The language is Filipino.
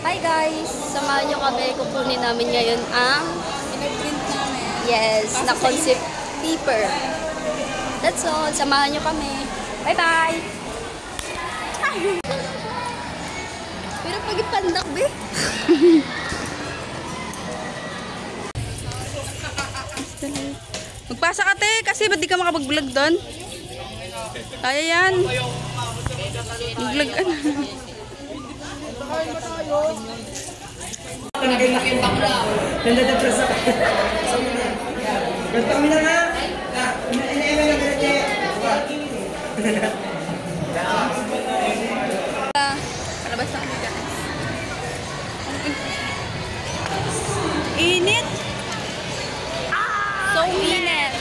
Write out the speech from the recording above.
Hi guys! Samahan nyo kami. Kukunin namin ngayon ang Pinaprint namin. yes, na concept paper. That's all. Samahan nyo kami. Bye-bye! Pero pag ipandak, be. Magpasa ka, te, kasi ba't di ka makapag-vlog doon? Kaya yan. Mag-vlog ka na. Nandadepress ako. Ganto kami na nga. Ina-ema na ganito. Palabas na kami, guys. Init! So init!